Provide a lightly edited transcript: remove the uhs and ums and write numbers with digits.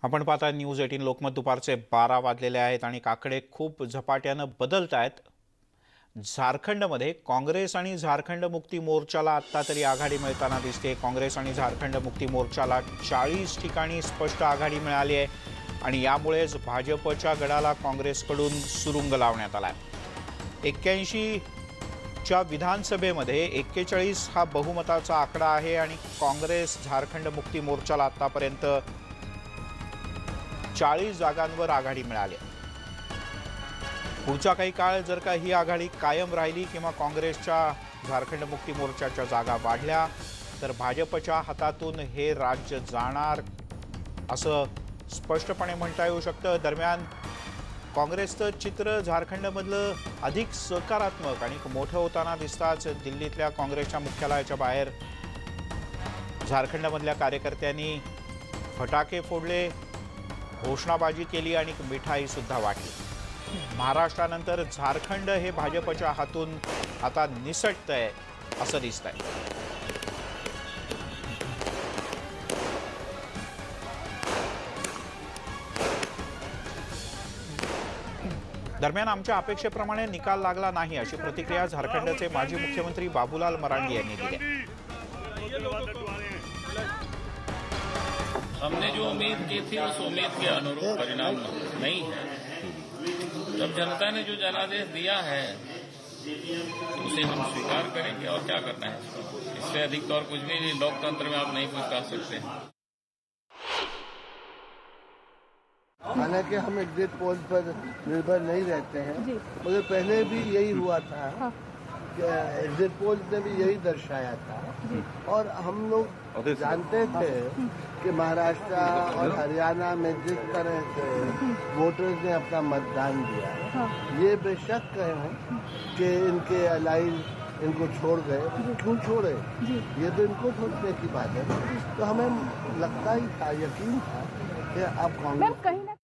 आपण पाहता न्यूज 18 लोकमत दुपारचे 12 वाजलेले आहेत आणि काकडे खूप झपाट्याने बदलत आहेत। झारखंडमध्ये काँग्रेस आणि झारखंड मुक्ती मोर्चाला आता तरी आघाडी मिळताना दिसते। काँग्रेस आणि झारखंड मुक्ती मोर्चाला 40 ठिकाणी स्पष्ट आघाडी मिळाली आहे आणि यामुळेच भाजपच्या गडाला काँग्रेसकडून सुरुंग लावण्यात आला आहे। 81 च्या विधानसभेमध्ये 41 हा बहुमताचा आकडा आहे आणि काँग्रेस झारखंड मुक्ती मोर्चाला आतापर्यंत 40 जागांवर आघाडी मिळाली। पुढचा काही काळ जर का ही आघाडी कायम राहिली किंवा काँग्रेसच्या झारखंड मुक्ती मोर्चाच्या जागा वाढल्या तर भाजपच्या हातातून हे राज्य जाणार असं स्पष्टपणे म्हणता येऊ शकतं। दरम्यान काँग्रेसचं चित्र झारखंडमधलं अधिक सकारात्मक आणि मोठं होताना दिसताच दिल्लीतल्या काँग्रेसच्या मुख्यालयाच्या बाहेर झारखंडमधल्या कार्यकर्त्यांनी फटाके फोडले, घोषणाबाजी केली आणि मिठाई सुद्धा वाटली। महाराष्ट्रानंतर झारखंड हे भाजपच्या हातून आता निसटतंय असं दिसतंय। दरम्यान आमच्या अपेक्षेप्रमाणे निकाल लागला नाही अशी प्रतिक्रिया झारखंडचे माजी मुख्यमंत्री बाबूलाल मरांडी यांनी दिली। हमने जो उम्मीद की थी उस उम्मीद के अनुरूप परिणाम नहीं है। जब जनता ने जो जनादेश दिया है उसे हम स्वीकार करेंगे और क्या करना है। इससे अधिक तो और कुछ भी लोकतंत्र में आप नहीं कुछ कर सकते। हालांकि हम एग्जिट पोल पर निर्भर नहीं रहते हैं, मगर पहले भी यही हुआ था। हाँ। एग्जिट पोल ने भी यही दर्शाया था और हम लोग जानते थे कि महाराष्ट्र और हरियाणा में जिस तरह से वोटर्स ने अपना मतदान दिया, ये बेशक कहें कि इनके अलाइज इनको छोड़ गए। क्यों छोड़े, ये तो इनको सोचने की बात है। तो हमें लगता ही था, यकीन था कि अब कांग्रेस